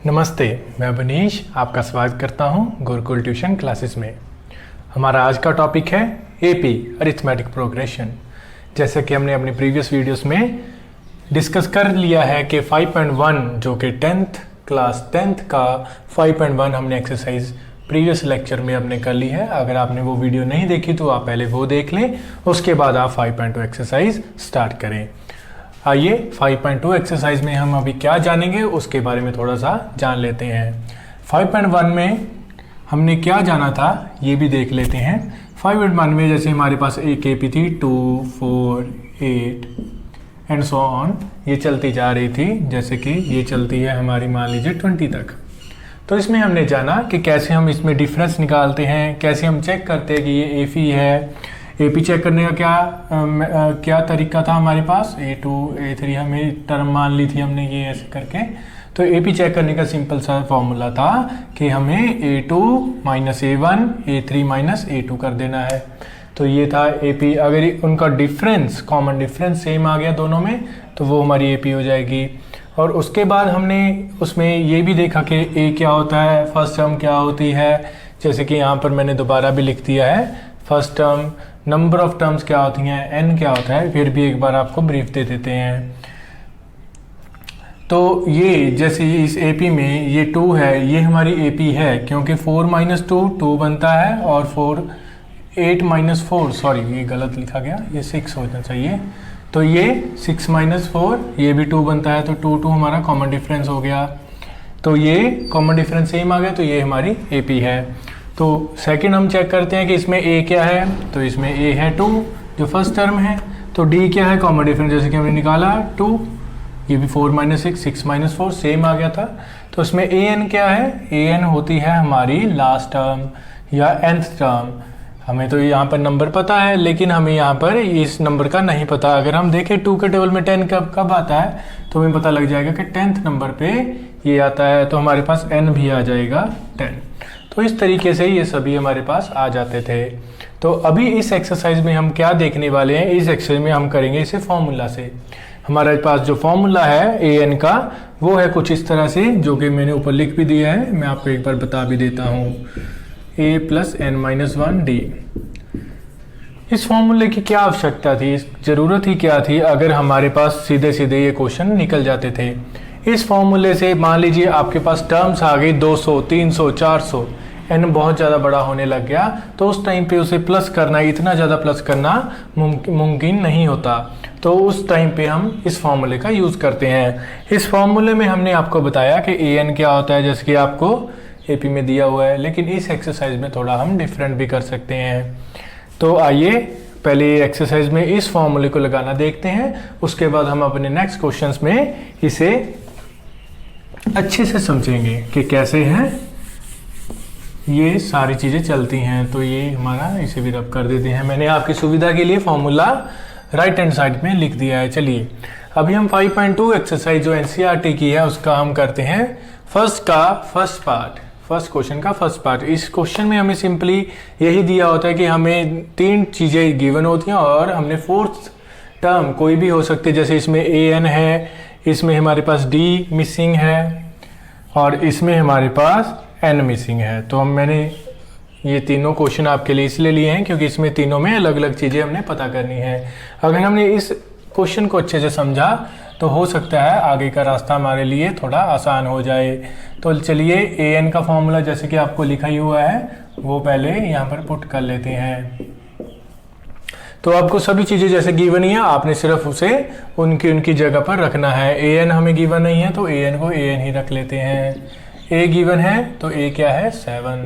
नमस्ते, मैं मनीष आपका स्वागत करता हूं गुरुकुल ट्यूशन क्लासेस में। हमारा आज का टॉपिक है एपी अरिथमेटिक प्रोग्रेशन। जैसे कि हमने अपनी प्रीवियस वीडियोस में डिस्कस कर लिया है कि 5.1 जो कि 10th का 5.1 हमने एक्सरसाइज प्रीवियस लेक्चर में हमने कर ली है। अगर आपने वो वीडियो नहीं देखी तो आप पहले वो देख लें, उसके बाद आप 5.2 एक्सरसाइज स्टार्ट करें। आइए 5.2 एक्सरसाइज में हम अभी क्या जानेंगे उसके बारे में थोड़ा सा जान लेते हैं। 5.1 में हमने क्या जाना था ये भी देख लेते हैं। 5.1 में जैसे हमारे पास एक एपी थी 2, 4, 8 एंड सो ऑन, ये चलती जा रही थी। जैसे कि ये चलती है हमारी मान लीजिए 20 तक। तो इसमें हमने जाना कि कैसे हम इसमें डिफरेंस निकालते हैं, कैसे हम चेक करते हैं कि ये एपी है। एपी चेक करने का क्या तरीका था हमारे पास, A2 A3 हमें टर्म मान ली थी हमने ये ऐसे करके। तो एपी चेक करने का सिंपल सा फॉर्मूला था कि हमें A2 minus A1 A3 minus A2 कर देना है। तो ये था एपी। अगर उनका डिफरेंस कॉमन डिफरेंस सेम आ गया दोनों में तो वो हमारी एपी हो जाएगी। और उसके बाद हमने उसमें ये भी देखा कि ए क्या होता है, फर्स्ट टर्म क्या होती है। जैसे कि यहाँ पर मैंने दोबारा भी लिख दिया है first term, number of terms क्या होती हैं, एन क्या होता है, फिर भी एक बार आपको ब्रीफ दे देते हैं। तो ये जैसे इस एपी में ये 2 है, ये हमारी एपी है क्योंकि 4 माइनस 2 बनता है और 8 माइनस 4 सॉरी ये गलत लिखा गया, ये 6 होना चाहिए। तो ये 6 माइनस 4 ये भी 2 बनता है। तो 2 हमारा कॉमन डिफरेंस हो गया। तो ये कॉमन डिफरेंस सेम आ गया, तो ये हमारी एपी है। तो सेकंड हम चेक करते हैं कि इसमें ए क्या है। तो इसमें ए है 2 जो फर्स्ट टर्म है। तो डी क्या है, कॉमन डिफरेंस जैसे कि हमने निकाला 2, ये भी 4 माइनस 6 माइनस 4 सेम आ गया था। तो इसमें ए एन क्या है, ए एन होती है हमारी लास्ट टर्म या nth टर्म। हमें तो यहाँ पर नंबर पता है लेकिन हमें यहाँ पर इस नंबर का नहीं पता। अगर हम देखें 2 के टेबल में 10 कब आता है तो हमें पता लग जाएगा कि 10th नंबर पे ये आता है। तो हमारे पास n भी आ जाएगा 10। तो इस तरीके से ये सभी हमारे पास आ जाते थे। तो अभी इस एक्सरसाइज में हम क्या देखने वाले हैं, इस एक्सरसाइज में हम करेंगे इसे फॉर्मूला से। हमारे पास जो फॉर्मूला है ए एन का वो है कुछ इस तरह से, जो कि मैंने ऊपर लिख भी दिया है, मैं आपको एक बार बता भी देता हूँ। a plus N minus 1 d. इस फॉर्मूले की क्या आवश्यकता थी, ज़रूरत ही क्या थी अगर हमारे पास सीधे सीधे ये क्वेश्चन निकल जाते थे। इस फॉर्मूले से मान लीजिए आपके पास टर्म्स आ गई 200, 300, 400, एन बहुत ज़्यादा बड़ा होने लग गया तो उस टाइम पे उसे प्लस करना, इतना ज़्यादा प्लस करना मुमकिन नहीं होता। तो उस टाइम पे हम इस फॉर्मूले का यूज़ करते हैं। इस फॉर्मूले में हमने आपको बताया कि ए एन क्या होता है जैसे कि आपको एपी में दिया हुआ है, लेकिन इस एक्सरसाइज में थोड़ा हम डिफरेंट भी कर सकते हैं। तो आइए पहले एक्सरसाइज में इस फॉर्मूले को लगाना देखते हैं, उसके बाद हम अपने नेक्स्ट क्वेश्चंस में इसे अच्छे से समझेंगे कि कैसे हैं ये सारी चीज़ें चलती हैं। तो ये हमारा इसे भी रब कर देते हैं। मैंने आपकी सुविधा के लिए फॉर्मूला राइट हैंड साइड में लिख दिया है। चलिए अभी हम 5.2 एक्सरसाइज जो एनसीईआरटी की है उसका हम करते हैं फर्स्ट क्वेश्चन का फर्स्ट पार्ट। इस क्वेश्चन में हमें सिंपली यही दिया होता है कि हमें 3 चीज़ें गिवन होती हैं और हमने फोर्थ टर्म कोई भी हो सकती है। जैसे इसमें ए एन है, इसमें हमारे पास डी मिसिंग है और इसमें हमारे पास एन मिसिंग है। तो मैंने ये तीनों क्वेश्चन आपके लिए इसलिए लिए हैं क्योंकि इसमें तीनों में अलग अलग चीज़ें हमने पता करनी है। अगर हमने इस क्वेश्चन को अच्छे से समझा तो हो सकता है आगे का रास्ता हमारे लिए थोड़ा आसान हो जाए। तो चलिए ए एन का फॉर्मूला जैसे कि आपको लिखा ही हुआ है वो पहले यहाँ पर पुट कर लेते हैं। तो आपको सभी चीज़ें जैसे गिवन ही है, आपने सिर्फ उसे उनकी जगह पर रखना है। ए एन हमें गिवन नहीं है तो ए एन को ए एन ही रख लेते हैं। ए गिवन है तो ए क्या है 7,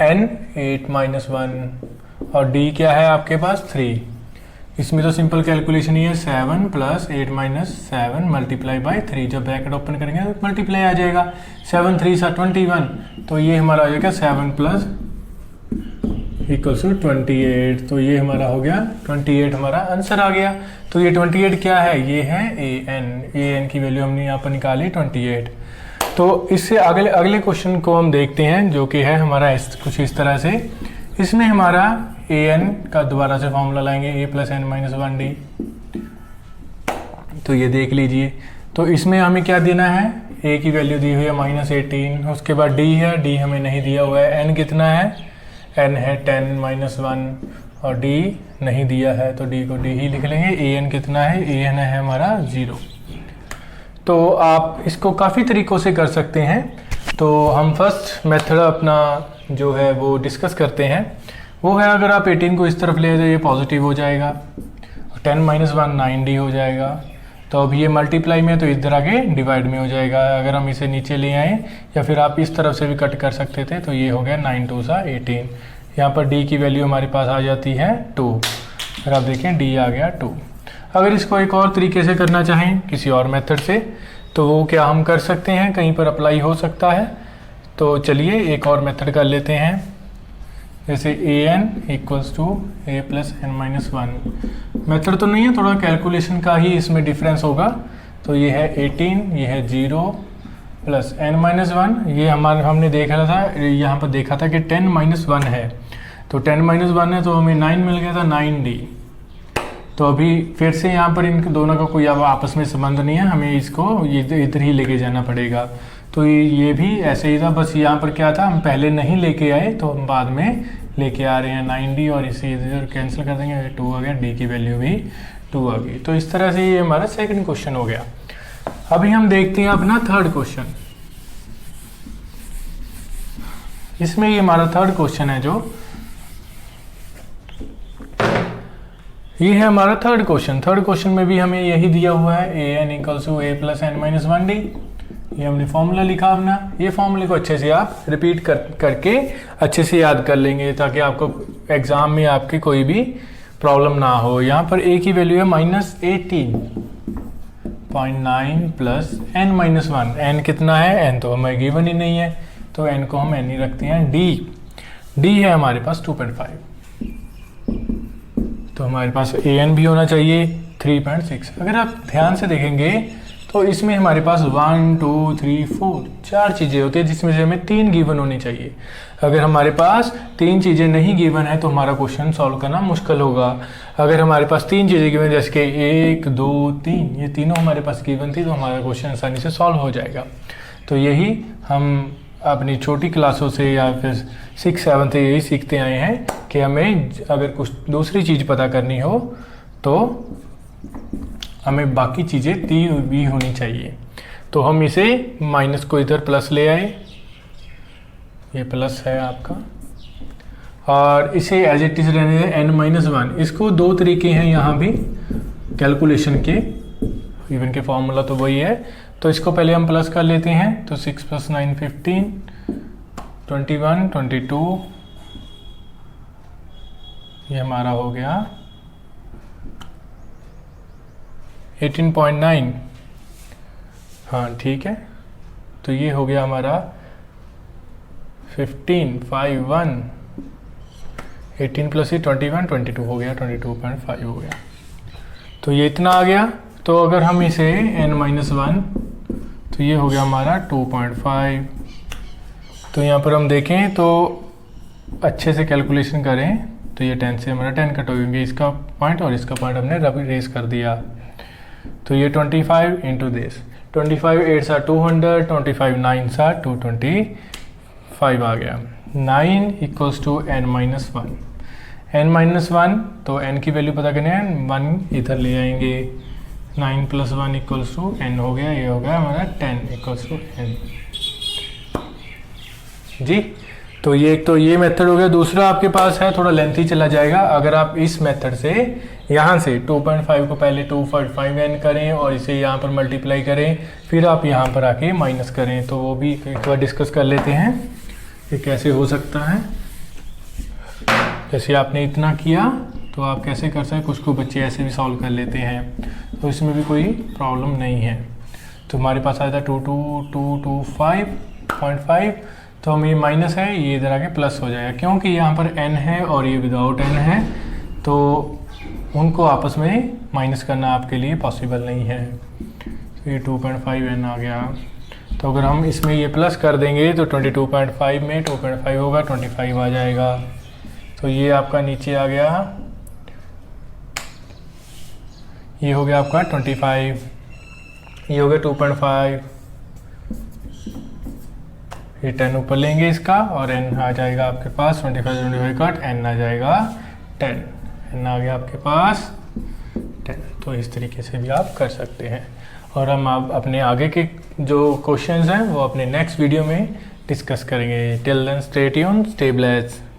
एन 8 माइनस 1 और डी क्या है आपके पास 3। इसमें तो सिंपल कैलकुलेशन ही है 7 प्लस 8 माइनस 7 मल्टीप्लाई बाई 3। जब ब्रैकेट ओपन करेंगे तो मल्टीप्लाई आ जाएगा, 7 3 सा 21। तो ये हमारा आ जाएगा 7 प्लस इक्वल्स टू 28। तो ये हमारा हो गया 28, हमारा आंसर आ गया। तो ये 28 क्या है, ये है ए एन की वैल्यू हमने यहाँ पर निकाली 28। तो इससे अगले क्वेश्चन को हम देखते हैं जो कि है हमारा कुछ इस तरह से। इसमें हमारा ए एन का दोबारा से फॉर्मूला लाएंगे ए प्लस एन माइनस 1 डी। तो ये देख लीजिए। तो इसमें हमें क्या देना है, ए की वैल्यू दी हुई है -18, उसके बाद डी है, डी हमें नहीं दिया हुआ है, एन कितना है, एन है 10 -1 और डी नहीं दिया है तो डी को डी ही लिख लेंगे। ए एन कितना है, ए एन है हमारा 0। तो आप इसको काफ़ी तरीक़ों से कर सकते हैं। तो हम फर्स्ट मेथड अपना जो है वो डिस्कस करते हैं। वो है अगर आप 18 को इस तरफ ले जाए ये पॉजिटिव हो जाएगा, 10 -1 9D हो जाएगा। तो अब ये मल्टीप्लाई में तो इधर आगे डिवाइड में हो जाएगा। अगर हम इसे नीचे ले आएँ या फिर आप इस तरफ से भी कट कर सकते थे तो ये हो गया 9 2 18। यहाँ पर d की वैल्यू हमारे पास आ जाती है 2। अगर आप देखें d आ गया 2। अगर इसको एक और तरीके से करना चाहें किसी और मेथड से तो वो क्या हम कर सकते हैं, कहीं पर अप्लाई हो सकता है। तो चलिए एक और मेथड कर लेते हैं, जैसे A N equals to A plus N minus 1। Method तो नहीं है, थोड़ा कैलकुलेशन का ही इसमें डिफरेंस होगा। तो ये है 18, ये है 0 प्लस एन माइनस 1। ये हमने देखा था, यहाँ पर देखा था कि 10 -1 है, तो 10 -1 है तो हमें 9 मिल गया था 9D। तो अभी फिर से यहाँ पर इन दोनों का कोई अब आपस में संबंध नहीं है, हमें इसको इधर ही लेके जाना पड़ेगा। तो ये भी ऐसे ही था, बस यहाँ पर क्या था, हम पहले नहीं लेके आए तो हम बाद में लेके आ रहे हैं 9D और इसे इधर कैंसिल कर देंगे, 2 आ गया, D की वैल्यू भी 2 आ गई। तो इस तरह से ये हमारा सेकंड क्वेश्चन हो गया। अभी हम देखते हैं अपना थर्ड क्वेश्चन। इसमें ये हमारा थर्ड क्वेश्चन है, जो ये है हमारा थर्ड क्वेश्चन। थर्ड क्वेश्चन में भी हमें यही दिया हुआ है, A N equals to A plus N minus 1D। ये हमने फॉर्मूला लिखा अपना। ये फॉर्मूले को अच्छे से आप रिपीट करके अच्छे से याद कर लेंगे ताकि आपको एग्जाम में आपकी कोई भी प्रॉब्लम ना हो। यहाँ पर ए की वैल्यू है -18.9 प्लस एन माइनस 1। एन कितना है, एन तो हमें गिवन ही नहीं है तो एन को हम एन ही रखते हैं। डी है हमारे पास 2.5, तो हमारे पास ए एन भी होना चाहिए 3.6। अगर आप ध्यान से देखेंगे तो इसमें हमारे पास 1 2 3 4 4 चीज़ें होती है जिसमें से हमें 3 गिवन होनी चाहिए। अगर हमारे पास 3 चीज़ें नहीं गिवन है तो हमारा क्वेश्चन सॉल्व करना मुश्किल होगा। अगर हमारे पास 3 चीज़ें गिवन जैसे कि 1 2 3 ये तीनों हमारे पास गिवन थी तो हमारा क्वेश्चन आसानी से सॉल्व हो जाएगा। तो यही हम अपनी छोटी क्लासों से या फिर 6 7 से यही सीखते आए हैं कि हमें अगर कुछ दूसरी चीज़ पता करनी हो तो हमें बाकी चीज़ें दी भी होनी चाहिए। तो हम इसे माइनस को इधर प्लस ले आए, ये प्लस है आपका, और इसे एज इट इज रहने दें n-1। इसको 2 तरीके हैं यहाँ भी कैलकुलेशन के, इवन के फॉर्मूला तो वही है। तो इसको पहले हम प्लस कर लेते हैं, तो 6 + 9 15, 21 22, ये हमारा हो गया 18.9। हाँ ठीक है, तो ये हो गया हमारा 15 5 1, 18 + 21 22 हो गया, 22.5 हो गया। तो ये इतना आ गया। तो अगर हम इसे n-1 तो ये हो गया हमारा 2.5। तो यहाँ पर हम देखें तो अच्छे से कैलकुलेशन करें तो ये 10 से हमारा 10 कट हो गया, इसका पॉइंट और इसका पॉइंट हमने रब रेस कर दिया। तो ये 25 इंटू दिस, 25 8 सा 200, 25 9 सा 225 आ गया। 9 = n-1। n-1 तो n की वैल्यू पता करनी है, 1 इधर ले आएंगे, 9 + 1 = n हो गया। ये हो गया हमारा 10 = n जी। तो ये मेथड हो गया। दूसरा आपके पास है, थोड़ा लेंथी चला जाएगा। अगर आप इस मेथड से यहाँ से 2.5 को पहले 2.5n करें और इसे यहाँ पर मल्टीप्लाई करें, फिर आप यहाँ पर आके माइनस करें, तो वो भी एक बार डिस्कस कर लेते हैं कि कैसे हो सकता है। जैसे आपने इतना किया तो आप कैसे कर सकते हैं, कुछ को बच्चे ऐसे भी सॉल्व कर लेते हैं, तो इसमें भी कोई प्रॉब्लम नहीं है। तो हमारे पास आया था 22225.5, तो हम ये माइनस है, ये इधर आके प्लस हो जाएगा क्योंकि यहाँ पर n है और ये विदाउट n है, तो उनको आपस में माइनस करना आपके लिए पॉसिबल नहीं है। तो ये 2.5n आ गया। तो अगर हम इसमें ये प्लस कर देंगे तो 22.5 में 2.5 होगा, 25 आ जाएगा। तो ये आपका नीचे आ गया, ये हो गया आपका 25, ये हो गया 2.5, ये 10 ऊपर लेंगे इसका और n आ जाएगा आपके पास 25 कट n आ जाएगा 10, n आ गया आपके पास 10। तो इस तरीके से भी आप कर सकते हैं। और हम आप अपने आगे के जो क्वेश्चंस हैं वो अपने नेक्स्ट वीडियो में डिस्कस करेंगे। Till then stay tuned, stay blessed.